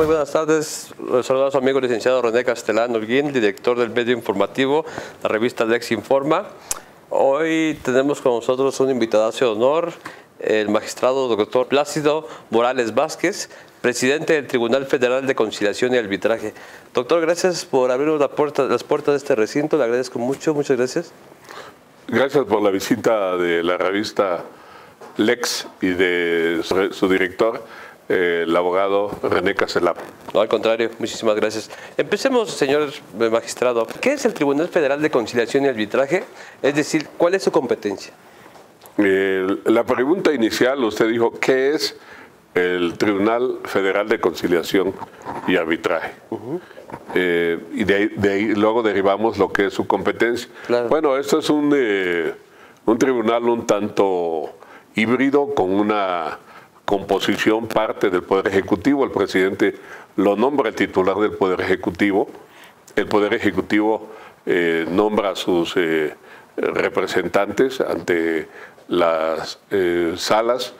buenas tardes. Saludos a su amigo licenciado René Castellán Holguín, director del medio informativo, la revista Lex Informa. Hoy tenemos con nosotros un invitado de honor, el magistrado doctor Plácido Morales Vázquez, presidente del Tribunal Federal de Conciliación y Arbitraje. Doctor, gracias por abrirnos las puertas de este recinto, le agradezco mucho, muchas gracias. Gracias por la visita de la revista Lex y de su director, el abogado René Castellán. No, al contrario, muchísimas gracias. Empecemos, señor magistrado. ¿Qué es el Tribunal Federal de Conciliación y Arbitraje? Es decir, ¿cuál es su competencia? La pregunta inicial, usted dijo, ¿qué es el Tribunal Federal de Conciliación y Arbitraje? Y de ahí luego derivamos lo que es su competencia. Claro. Bueno, esto es un tribunal un tanto híbrido, con una composición parte del Poder Ejecutivo. El presidente lo nombra el titular del Poder Ejecutivo. El Poder Ejecutivo nombra a sus representantes ante las salas.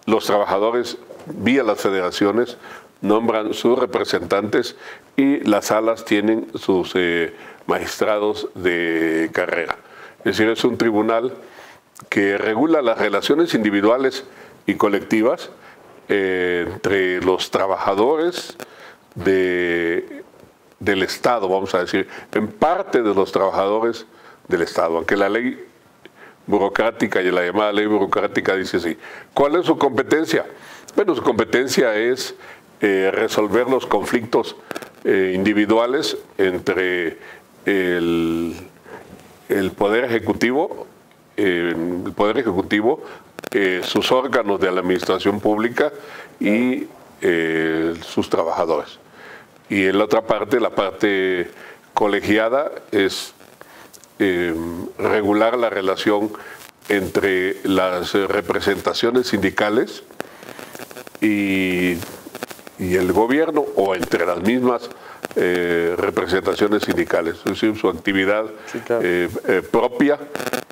Los trabajadores, vía las federaciones, nombran sus representantes y las salas tienen sus magistrados de carrera. Es decir, es un tribunal que regula las relaciones individuales y colectivas entre los trabajadores del Estado, vamos a decir, en parte de los trabajadores del Estado, aunque la ley burocrática y la llamada ley burocrática dice así. ¿Cuál es su competencia? Bueno, su competencia es resolver los conflictos individuales entre el Poder Ejecutivo, sus órganos de la administración pública y sus trabajadores. Y en la otra parte, la parte colegiada, es regular la relación entre las representaciones sindicales y el gobierno, o entre las mismas representaciones sindicales, es decir, su actividad propia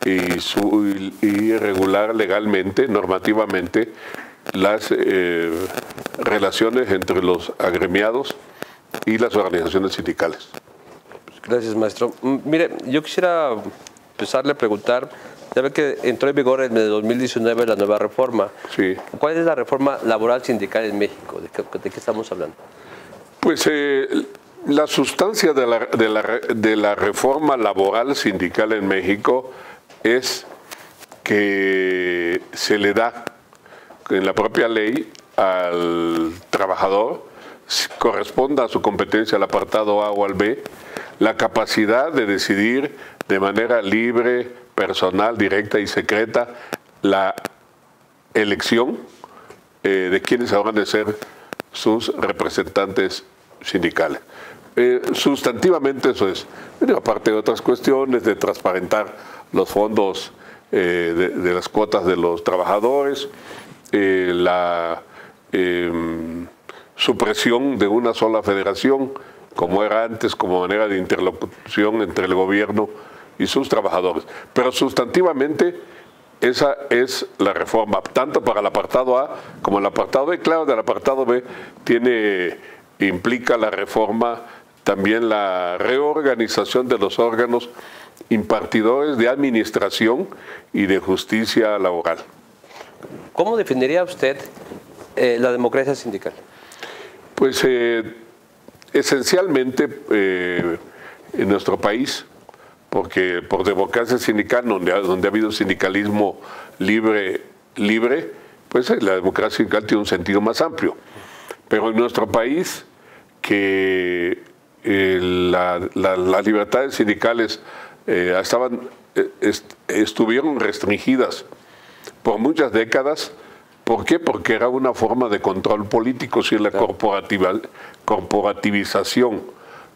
y regular legalmente, normativamente, las relaciones entre los agremiados y las organizaciones sindicales. Gracias, maestro. Mire, yo quisiera empezarle a preguntar, ya ve que entró en vigor en el 2019 la nueva reforma. Sí. ¿Cuál es la reforma laboral sindical en México? ¿De qué estamos hablando? Pues la sustancia de la reforma laboral sindical en México es que se le da en la propia ley al trabajador, corresponda a su competencia al apartado A o al B, la capacidad de decidir de manera libre, personal, directa y secreta la elección de quienes habrán de ser sus representantes sindicales. Sustantivamente eso es, aparte de otras cuestiones de transparentar los fondos de las cuotas de los trabajadores, la supresión de una sola federación, como era antes, como manera de interlocución entre el gobierno y sus trabajadores. Pero sustantivamente esa es la reforma, tanto para el apartado A como el apartado B. Claro, del apartado B implica la reforma también la reorganización de los órganos impartidores de administración y de justicia laboral. ¿Cómo definiría usted la democracia sindical? Pues esencialmente en nuestro país, porque por democracia sindical, donde ha habido sindicalismo libre, pues la democracia sindical tiene un sentido más amplio. Pero en nuestro país, que las libertades sindicales estuvieron restringidas por muchas décadas. ¿Por qué? Porque era una forma de control político, si la corporativización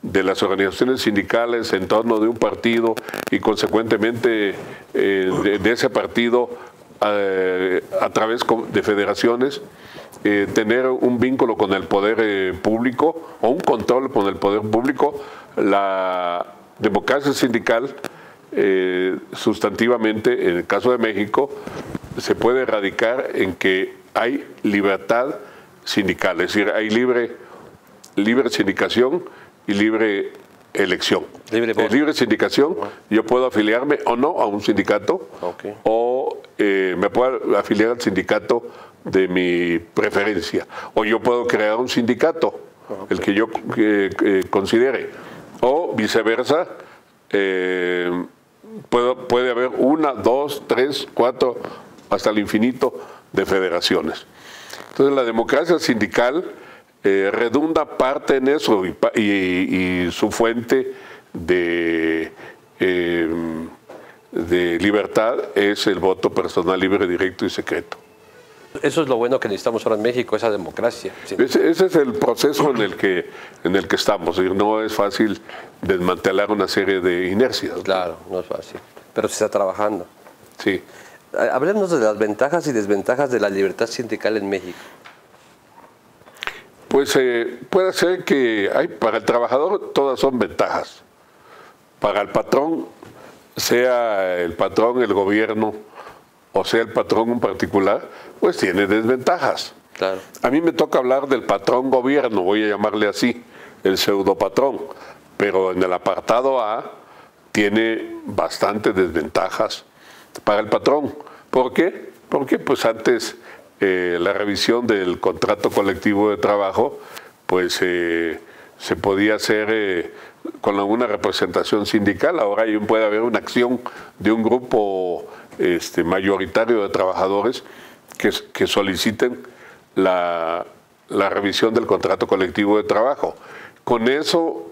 de las organizaciones sindicales en torno de un partido y consecuentemente de ese partido a través de federaciones, tener un vínculo con el poder público o un control con el poder público. La democracia sindical sustantivamente, en el caso de México, se puede erradicar en que hay libertad sindical, es decir, hay libre libre sindicación y libre elección. Libre sindicación, yo puedo afiliarme o no a un sindicato, o me puedo afiliar al sindicato de mi preferencia, o yo puedo crear un sindicato, el que yo considere, o viceversa. Puede haber 1, 2, 3, 4, hasta el infinito de federaciones. Entonces la democracia sindical redunda parte en eso, y su fuente de libertad es el voto personal libre, directo y secreto. Eso es lo bueno que necesitamos ahora en México, esa democracia. Sí. Ese es el proceso en el que estamos. No es fácil desmantelar una serie de inercias. Claro, no es fácil, pero se está trabajando. Sí. Hablemos de las ventajas y desventajas de la libertad sindical en México. Pues puede ser que para el trabajador todas son ventajas. Para el patrón, sea el patrón el gobierno o sea el patrón en particular, pues tiene desventajas. Claro. A mí me toca hablar del patrón gobierno, voy a llamarle así, el pseudo patrón, pero en el apartado A tiene bastantes desventajas para el patrón. ¿Por qué? Porque pues antes la revisión del contrato colectivo de trabajo pues se podía hacer con alguna representación sindical. Ahora puede haber una acción de un grupo mayoritario de trabajadores que soliciten la revisión del contrato colectivo de trabajo. Con eso,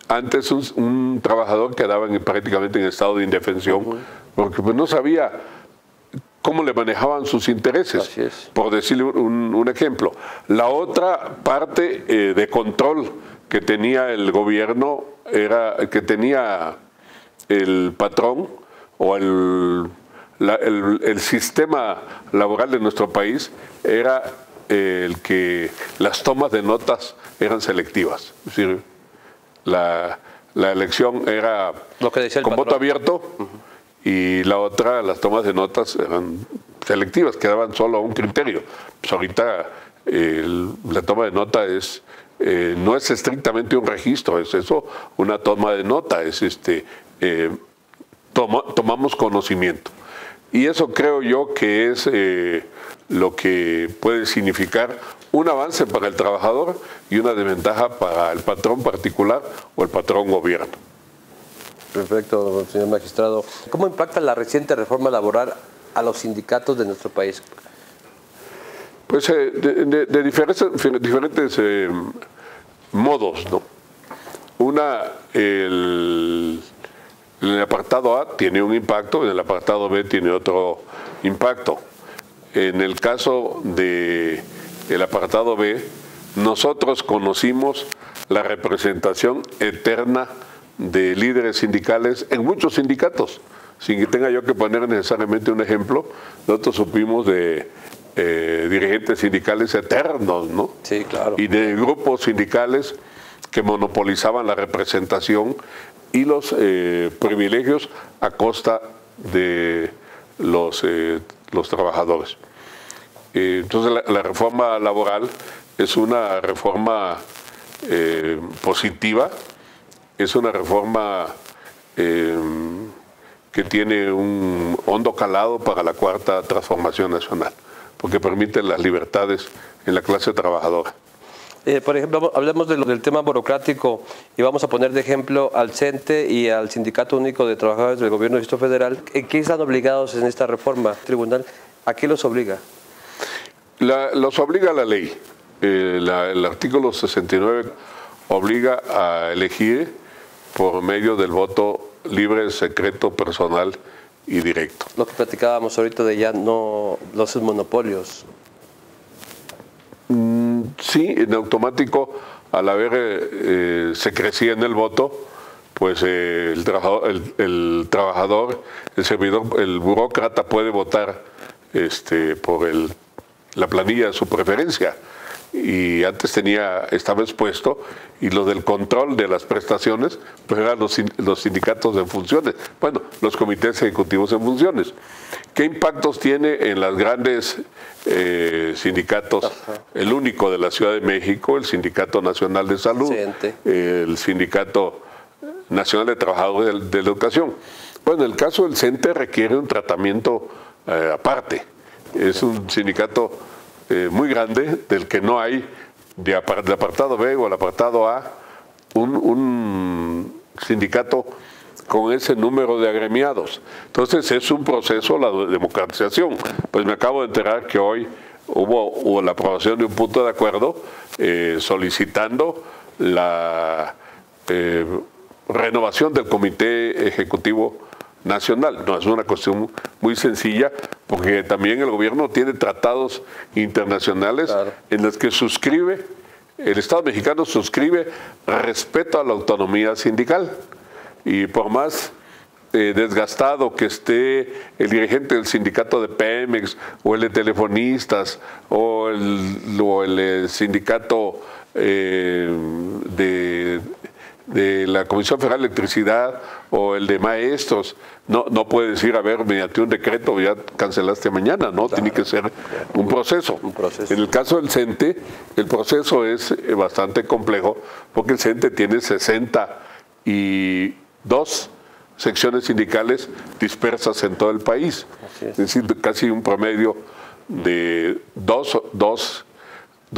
antes un trabajador quedaba prácticamente en estado de indefensión, porque pues no sabía cómo le manejaban sus intereses, por decirle un ejemplo. La otra parte de control que tenía el gobierno, que tenía el patrón o el sistema laboral de nuestro país, era el que las tomas de notas eran selectivas. Es decir, la elección era lo que decía el con patrón. Voto abierto, y la otra, las tomas de notas eran selectivas, quedaban solo a un criterio. Pues ahorita la toma de nota no es estrictamente un registro, es eso, una toma de nota, tomamos conocimiento. Y eso creo yo que es lo que puede significar un avance para el trabajador y una desventaja para el patrón particular o el patrón gobierno. Perfecto, señor magistrado. ¿Cómo impacta la reciente reforma laboral a los sindicatos de nuestro país? Pues de diferentes modos, ¿no? En el apartado A tiene un impacto, en el apartado B tiene otro impacto. En el caso del apartado B, nosotros conocimos la representación eterna de líderes sindicales en muchos sindicatos. Sin que tenga yo que poner necesariamente un ejemplo, nosotros supimos de dirigentes sindicales eternos, ¿no? Sí, claro. Y de grupos sindicales que monopolizaban la representación y los privilegios a costa de los trabajadores. Entonces la reforma laboral es una reforma positiva, es una reforma que tiene un hondo calado para la cuarta transformación nacional, porque permite las libertades en la clase trabajadora. Por ejemplo, hablemos del tema burocrático y vamos a poner de ejemplo al CENTE y al Sindicato Único de Trabajadores del Gobierno del Distrito Federal. ¿En qué están obligados en esta reforma tribunal? ¿A qué los obliga? Los obliga la ley. El artículo 69 obliga a elegir por medio del voto libre, secreto, personal y directo. Lo que platicábamos ahorita de ya no los monopolios. Sí, en automático, al haber secrecía en el voto, pues el trabajador, el servidor, el burócrata puede votar por la planilla de su preferencia. y antes estaba expuesto, y lo del control de las prestaciones pues eran los sindicatos en funciones, bueno, los comités ejecutivos en funciones. ¿Qué impactos tiene en las grandes sindicatos? Ajá. El único de la Ciudad de México, el Sindicato Nacional de Salud, el Sindicato Nacional de Trabajadores de la Educación. Bueno, el caso del CENTE requiere un tratamiento aparte. Es un sindicato muy grande, del que no hay, del apartado B o el apartado A, un sindicato con ese número de agremiados. Entonces es un proceso, la democratización. Pues me acabo de enterar que hoy hubo la aprobación de un punto de acuerdo solicitando la renovación del Comité Ejecutivo Nacional. No es una cuestión muy sencilla, porque también el gobierno tiene tratados internacionales en los que suscribe, el Estado mexicano suscribe respeto a la autonomía sindical. Y por más desgastado que esté el dirigente del sindicato de Pemex, o el de telefonistas, o el sindicato de la Comisión Federal de Electricidad, o el de maestros, no puede decir, a ver, mediante un decreto ya cancelaste mañana, ¿no? Tiene que ser un proceso. En el caso del CENTE, el proceso es bastante complejo, porque el CENTE tiene 62 secciones sindicales dispersas en todo el país. Es decir, casi un promedio de dos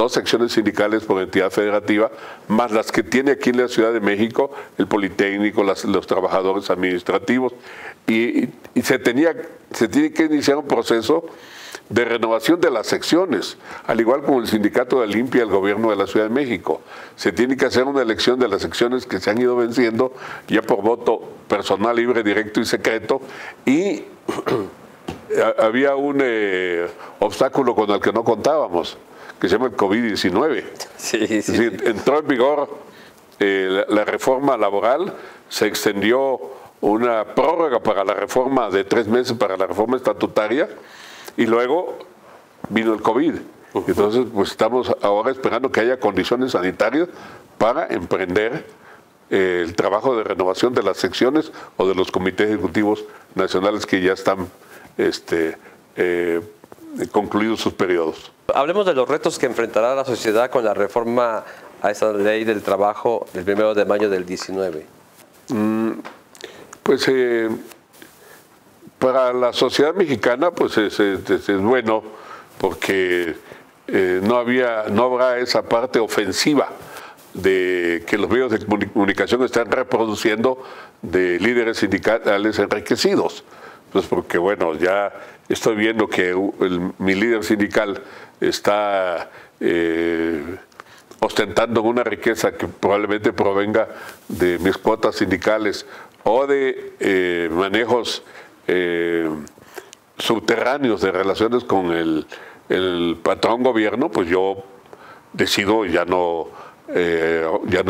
secciones sindicales por entidad federativa, más las que tiene aquí en la Ciudad de México, el Politécnico, los trabajadores administrativos, y se tiene que iniciar un proceso de renovación de las secciones, al igual como el sindicato de Limpia del gobierno de la Ciudad de México. Se tiene que hacer una elección de las secciones que se han ido venciendo ya por voto personal, libre, directo y secreto, y había un obstáculo con el que no contábamos, que se llama el COVID-19. Es decir, entró en vigor la reforma laboral, se extendió una prórroga para la reforma de 3 meses para la reforma estatutaria, y luego vino el COVID. Entonces, pues estamos ahora esperando que haya condiciones sanitarias para emprender el trabajo de renovación de las secciones o de los comités ejecutivos nacionales que ya están concluidos sus periodos. Hablemos de los retos que enfrentará la sociedad con la reforma a esa ley del trabajo del 1 de mayo del 19. Pues para la sociedad mexicana pues es bueno, porque no habrá esa parte ofensiva de que los medios de comunicación están reproduciendo de líderes sindicales enriquecidos. Pues porque bueno, ya estoy viendo que mi líder sindical está ostentando una riqueza que probablemente provenga de mis cuotas sindicales o de manejos subterráneos de relaciones con el patrón gobierno, pues yo decido ya no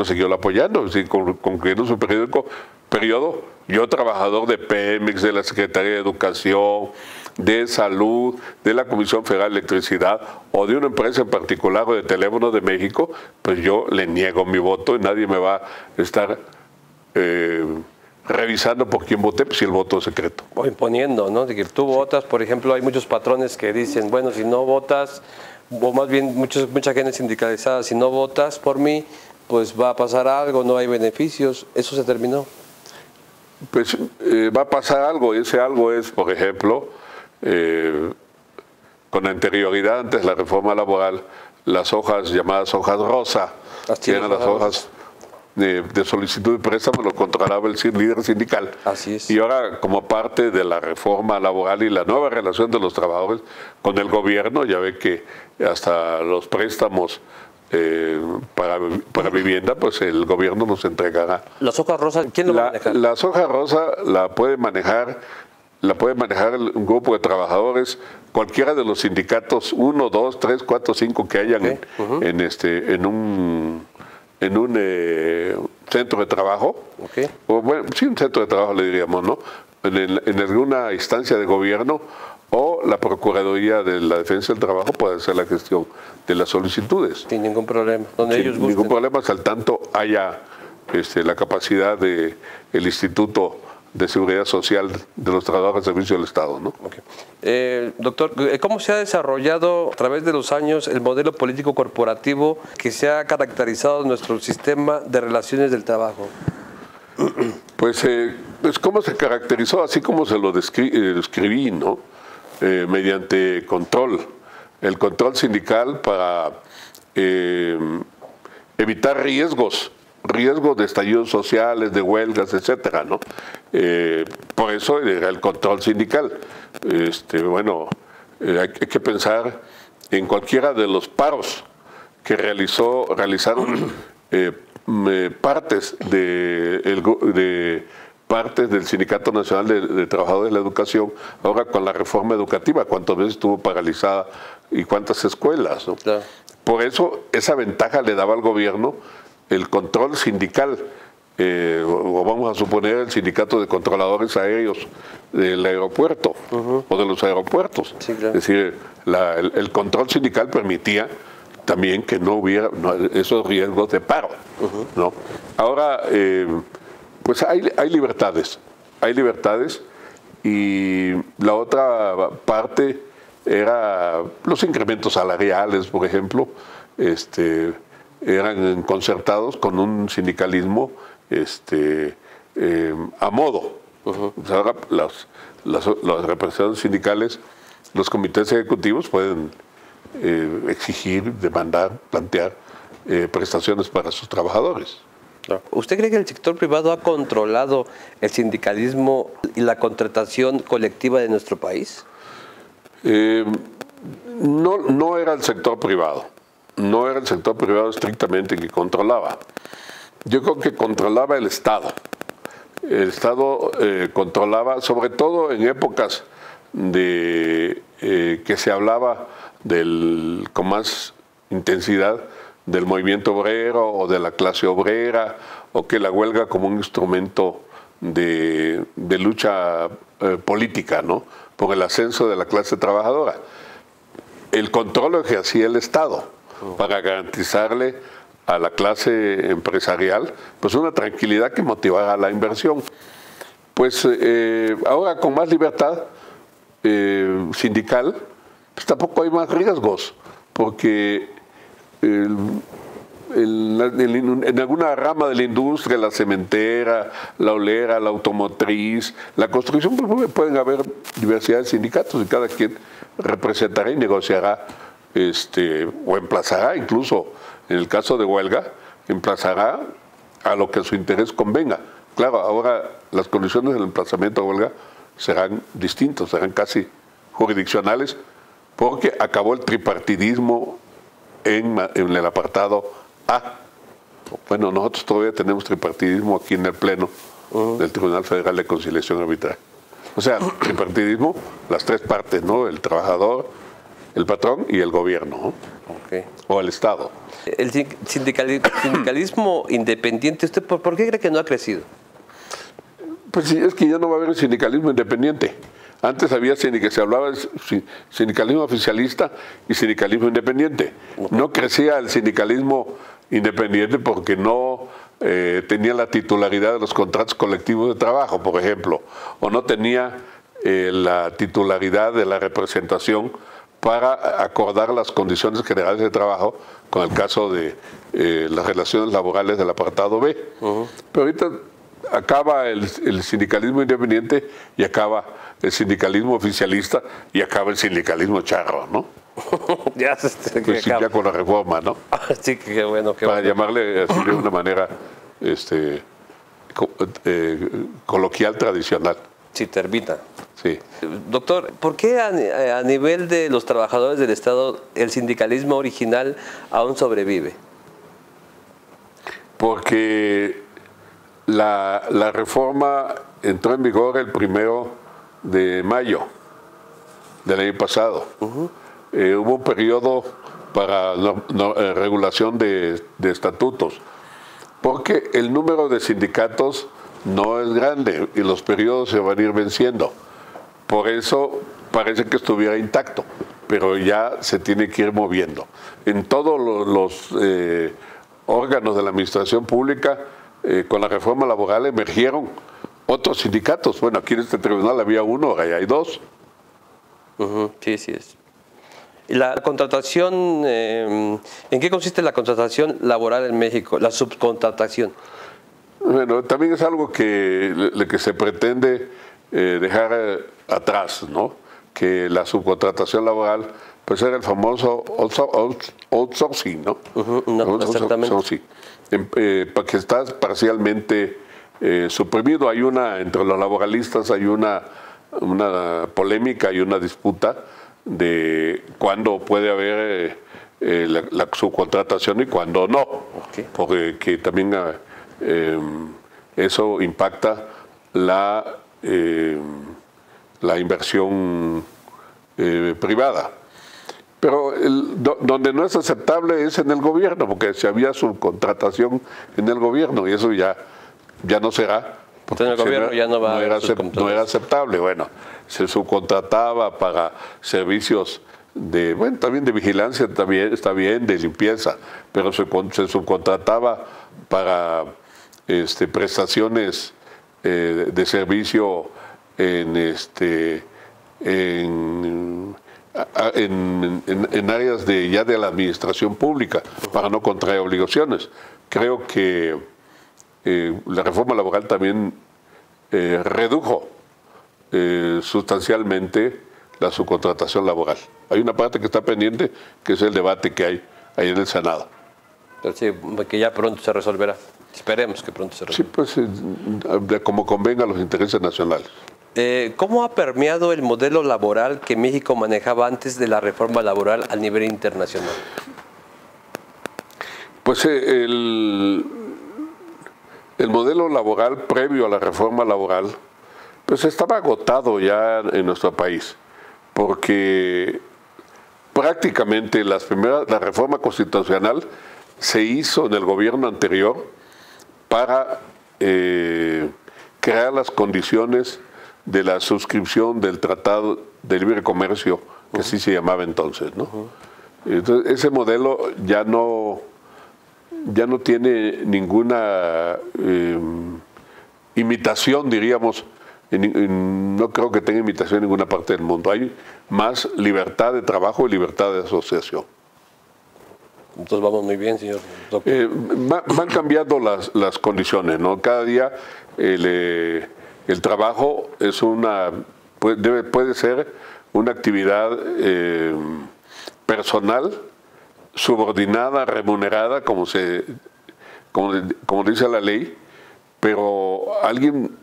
seguirlo apoyando. Es decir, concluyendo su periodo, yo, trabajador de Pemex, de la Secretaría de Educación, de Salud, de la Comisión Federal de Electricidad, o de una empresa en particular, o de Teléfonos de México, pues yo le niego mi voto y nadie me va a estar revisando por quién voté, pues si el voto es secreto. O imponiendo, ¿no? De que tú votas, por ejemplo, hay muchos patrones que dicen, bueno, si no votas, o más bien mucha gente sindicalizada, si no votas por mí, pues va a pasar algo, no hay beneficios. ¿Eso se terminó? Pues va a pasar algo, y ese algo es, por ejemplo, con anterioridad, antes de la reforma laboral, las hojas llamadas hojas rosa, que eran las hojas de solicitud de préstamo, lo controlaba el líder sindical. Así es. Y ahora, como parte de la reforma laboral y la nueva relación de los trabajadores con el gobierno, ya ve que hasta los préstamos para vivienda, pues el gobierno nos entregará. ¿Las hojas rosas, quién lo va a manejar? Las hojas rosas la puede manejar un grupo de trabajadores, cualquiera de los sindicatos, 1, 2, 3, 4, 5 que hayan en un centro de trabajo, o bueno, sí, un centro de trabajo le diríamos, ¿no? en alguna instancia de gobierno, o la Procuraduría de la Defensa del Trabajo puede hacer la gestión de las solicitudes. Sin ningún problema, donde ellos gusten. Ningún problema, hasta el tanto haya la capacidad del Instituto de Seguridad Social de los Trabajadores del Servicio del Estado, ¿no? Okay. Doctor, ¿cómo se ha desarrollado a través de los años el modelo político corporativo que se ha caracterizado en nuestro sistema de relaciones del trabajo? Pues cómo se caracterizó, así como se lo describí, ¿no? Mediante control, el control sindical para evitar riesgos de estallidos sociales, de huelgas, etcétera, ¿no? Por eso era el control sindical. Hay que pensar en cualquiera de los paros que realizaron partes del Sindicato Nacional de Trabajadores de la Educación, ahora con la reforma educativa, cuántas veces estuvo paralizada y cuántas escuelas, ¿no? Claro. Por eso esa ventaja le daba al gobierno el control sindical, o vamos a suponer el sindicato de controladores aéreos del aeropuerto o de los aeropuertos. Sí, claro. Es decir, el control sindical permitía también que no hubiera esos riesgos de paro, ¿no? Ahora, pues hay libertades, y la otra parte era los incrementos salariales, por ejemplo, eran concertados con un sindicalismo a modo. Ahora las representantes sindicales, los comités ejecutivos pueden exigir, demandar, plantear prestaciones para sus trabajadores. ¿Usted cree que el sector privado ha controlado el sindicalismo y la contratación colectiva de nuestro país? No era el sector privado. No era el sector privado estrictamente que controlaba. Yo creo que controlaba el Estado. El Estado controlaba, sobre todo en épocas que se hablaba con más intensidad del movimiento obrero o de la clase obrera, o que la huelga como un instrumento de lucha política, ¿no? Por el ascenso de la clase trabajadora. El control lo ejercía el Estado para garantizarle a la clase empresarial pues una tranquilidad que motivara la inversión. Pues ahora con más libertad sindical, pues tampoco hay más riesgos, porque en alguna rama de la industria, la cementera, la olera, la automotriz, la construcción, pues pueden haber diversidad de sindicatos y cada quien representará y negociará o emplazará, incluso en el caso de huelga, emplazará a lo que a su interés convenga. Claro, ahora las condiciones del emplazamiento a huelga serán distintas, serán casi jurisdiccionales, porque acabó el tripartidismo en el apartado A. Bueno, nosotros todavía tenemos tripartidismo aquí en el Pleno del Tribunal Federal de Conciliación Arbitral. O sea, tripartidismo, las tres partes, ¿no? El trabajador, el patrón y el gobierno, ¿no? Okay. O el Estado. El sindicalismo independiente, ¿usted por qué cree que no ha crecido? Pues sí, es que ya no va a haber sindicalismo independiente. Antes había se hablaba de sindicalismo oficialista y sindicalismo independiente. No crecía el sindicalismo independiente porque no tenía la titularidad de los contratos colectivos de trabajo, por ejemplo, o no tenía la titularidad de la representación para acordar las condiciones generales de trabajo, con el caso de las relaciones laborales del apartado B. Pero ahorita acaba el sindicalismo independiente y acaba el sindicalismo oficialista y acaba el sindicalismo charro, ¿no? Ya, pues sí, ya con la reforma, ¿no? Sí, qué bueno. Para llamarle así de una manera coloquial, tradicional. Sí, termita. Sí. Doctor, ¿por qué a nivel de los trabajadores del Estado el sindicalismo original aún sobrevive? Porque la reforma entró en vigor el 1 de mayo del año pasado. Hubo un periodo para regulación de estatutos, porque el número de sindicatos no es grande y los periodos se van a ir venciendo. Por eso parece que estuviera intacto, pero ya se tiene que ir moviendo. En todos los órganos de la administración pública, con la reforma laboral emergieron otros sindicatos. Bueno, aquí en este tribunal había uno, ahora ya hay dos. Sí, sí es. ¿Y la contratación, en qué consiste la contratación laboral en México, la subcontratación? Bueno, también es algo que se pretende dejar atrás, ¿no? Que la subcontratación laboral, pues era el famoso outsourcing, ¿no? No, exactamente. Para que está parcialmente suprimido. Entre los laboralistas hay una polémica y una disputa de cuándo puede haber la subcontratación y cuándo no. Okay. Porque también eso impacta la inversión privada. Pero donde no es aceptable es en el gobierno, porque si había subcontratación en el gobierno, y eso ya no será. En el gobierno ya no va a haber no era aceptable. Bueno, se subcontrataba para servicios también de vigilancia, también está bien, de limpieza, pero se subcontrataba para prestaciones de servicio en áreas de la administración pública, para no contraer obligaciones. Creo que la reforma laboral también redujo sustancialmente la subcontratación laboral. Hay una parte que está pendiente, que es el debate que hay ahí en el Senado. Pero sí, que ya pronto se resolverá. Esperemos que pronto se resuelva. Sí, pues como convenga a los intereses nacionales. ¿Cómo ha permeado el modelo laboral que México manejaba antes de la reforma laboral a nivel internacional? Pues el modelo laboral previo a la reforma laboral pues estaba agotado ya en nuestro país, porque prácticamente la reforma constitucional se hizo en el gobierno anterior para crear las condiciones de la suscripción del Tratado de Libre Comercio, que así se llamaba entonces, ¿no? Entonces, ese modelo ya no tiene ninguna imitación, diríamos, no creo que tenga imitación en ninguna parte del mundo. Hay más libertad de trabajo y libertad de asociación. Entonces vamos muy bien, señor doctor. Van cambiando las condiciones, ¿no? Cada día el trabajo es puede ser una actividad personal, subordinada, remunerada, como dice la ley, pero alguien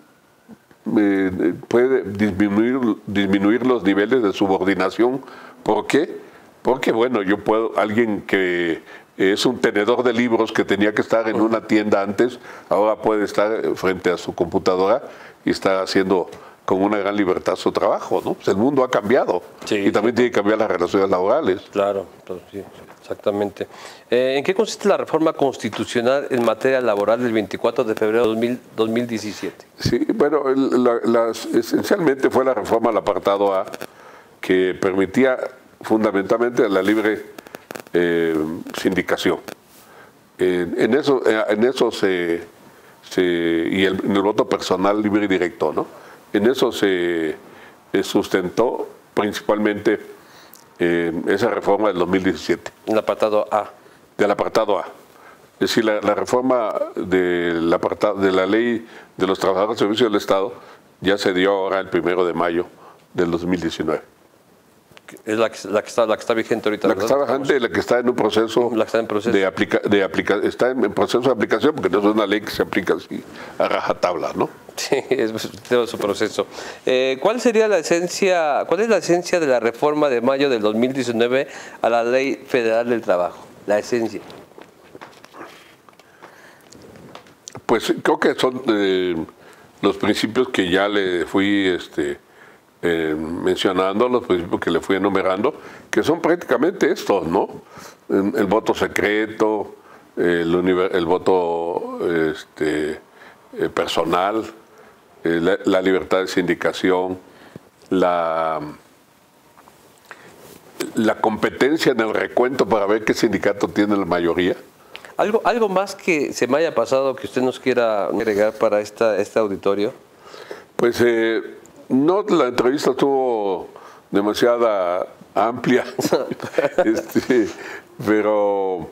puede disminuir los niveles de subordinación. ¿Por qué? Porque, bueno, alguien que es un tenedor de libros que tenía que estar en una tienda antes, ahora puede estar frente a su computadora y está haciendo con una gran libertad su trabajo, ¿no? Pues el mundo ha cambiado, sí, y también tiene que cambiar las relaciones laborales. Claro, sí, exactamente. ¿En qué consiste la reforma constitucional en materia laboral del 24 de febrero de 2017? Sí, bueno, esencialmente fue la reforma al apartado A, que permitía fundamentalmente la libre sindicación. En eso y en el voto personal libre y directo, ¿no? En eso se sustentó principalmente esa reforma del 2017. El apartado A. Del apartado A. Es decir, la reforma de la ley de los trabajadores de servicio del Estado ya se dio ahora el 1 de mayo del 2019. Es la que está vigente ahorita. La que está vigente, la que está en un proceso, está en proceso de aplicación, porque no es una ley que se aplica así a rajatabla, ¿no? Sí, es todo su proceso. ¿Cuál es la esencia de la reforma de mayo del 2019 a la Ley Federal del Trabajo? La esencia. Pues creo que son los principios que ya le fui mencionando, los principios que le fui enumerando, que son prácticamente estos, ¿no? El voto secreto, el voto personal, la libertad de sindicación, la competencia en el recuento para ver qué sindicato tiene la mayoría. ¿Algo más que se me haya pasado que usted nos quiera agregar para este auditorio? Pues no, la entrevista estuvo demasiado amplia, pero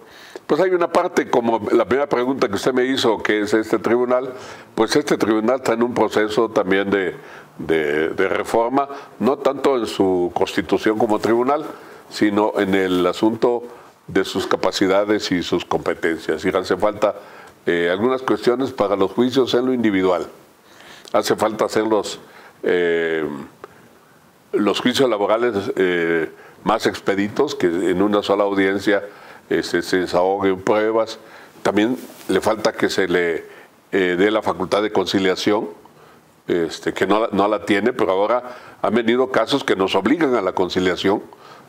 pues hay una parte, como la primera pregunta que usted me hizo, que es este tribunal, pues este tribunal está en un proceso también de reforma, no tanto en su constitución como tribunal, sino en el asunto de sus capacidades y sus competencias. Y hace falta algunas cuestiones para los juicios en lo individual. Hace falta hacer los juicios laborales más expeditos, que en una sola audiencia se desahoguen pruebas. También le falta que se le dé la facultad de conciliación, que no la tiene, pero ahora han venido casos que nos obligan a la conciliación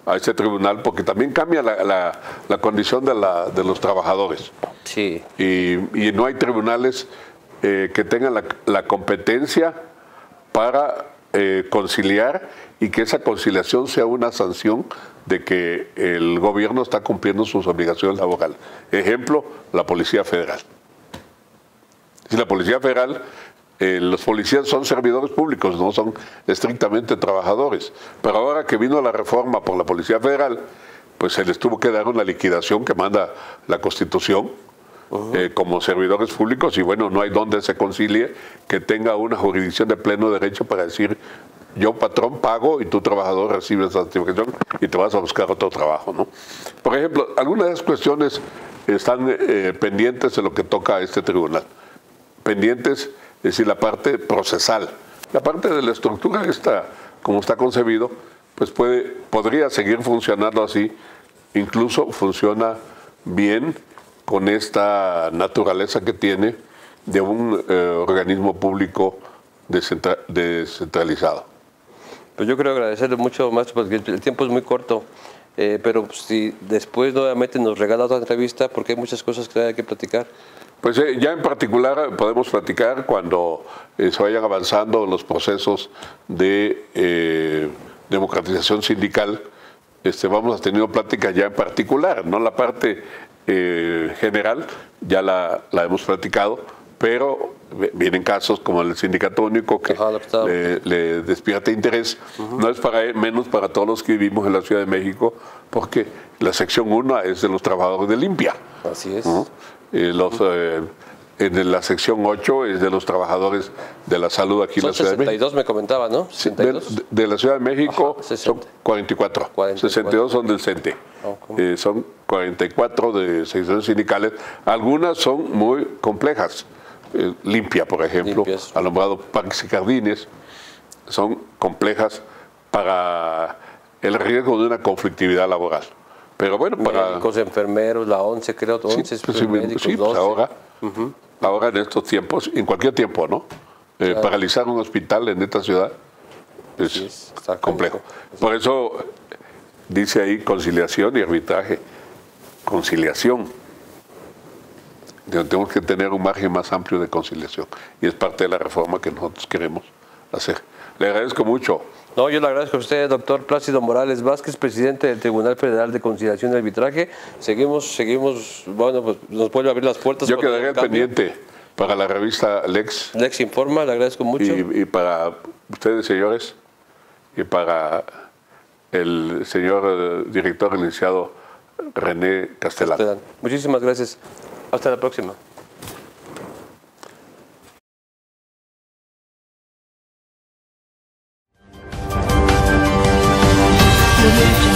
a este tribunal, porque también cambia la condición de los trabajadores. Sí. Y no hay tribunales que tengan la competencia para conciliar y que esa conciliación sea una sanción de que el gobierno está cumpliendo sus obligaciones laborales. Ejemplo, la Policía Federal. Si la Policía Federal, los policías son servidores públicos, no son estrictamente trabajadores. Pero ahora que vino la reforma por la Policía Federal, pues se les tuvo que dar una liquidación que manda la Constitución como servidores públicos, y bueno, no hay donde se concilie que tenga una jurisdicción de pleno derecho para decir: yo, patrón, pago y tú, trabajador, recibes esa satisfacción y te vas a buscar otro trabajo, ¿no? Por ejemplo, algunas de esas cuestiones están pendientes de lo que toca a este tribunal. Pendientes, es decir, la parte procesal. La parte de la estructura como está concebido, pues podría seguir funcionando así. Incluso funciona bien con esta naturaleza que tiene de un organismo público descentralizado. Pues yo quiero agradecerle mucho, maestro, porque el tiempo es muy corto, pero si después nuevamente nos regala otra entrevista, porque hay muchas cosas que hay que platicar. Pues ya en particular podemos platicar cuando se vayan avanzando los procesos de democratización sindical. Vamos a tener pláticas ya en particular, no la parte general, ya la hemos platicado, pero vienen casos como el sindicato único que le despierta interés. No es menos para todos los que vivimos en la Ciudad de México, porque la sección 1 es de los trabajadores de limpia. Así es. En la sección 8 es de los trabajadores de la salud aquí en la Ciudad de México. 62 me comentaba, ¿no? 62. De la Ciudad de México son 44. 62 son del CENTE. Son 44 de secciones sindicales. Algunas son muy complejas. Limpia, por ejemplo, alumbrado Parques y Jardines, son complejas para el riesgo de una conflictividad laboral. Pero bueno, para médicos, enfermeros, la 11, creo, 11 médicos, sí, pues 12. Ahora en estos tiempos, en cualquier tiempo, ¿no? Claro. Paralizar un hospital en esta ciudad es complejo. Por eso dice ahí conciliación y arbitraje. Conciliación. Tenemos que tener un margen más amplio de conciliación, y es parte de la reforma que nosotros queremos hacer. Le agradezco mucho. No, yo le agradezco a usted, doctor Plácido Morales Vázquez, presidente del Tribunal Federal de Conciliación y Arbitraje. Seguimos, bueno, pues nos vuelve a abrir las puertas. Yo quedaré pendiente para la revista Lex. Lex Informa, le agradezco mucho. Y para ustedes, señores, y para el señor director, el licenciado René Castellán. Muchísimas gracias. Hasta la próxima. Thank you.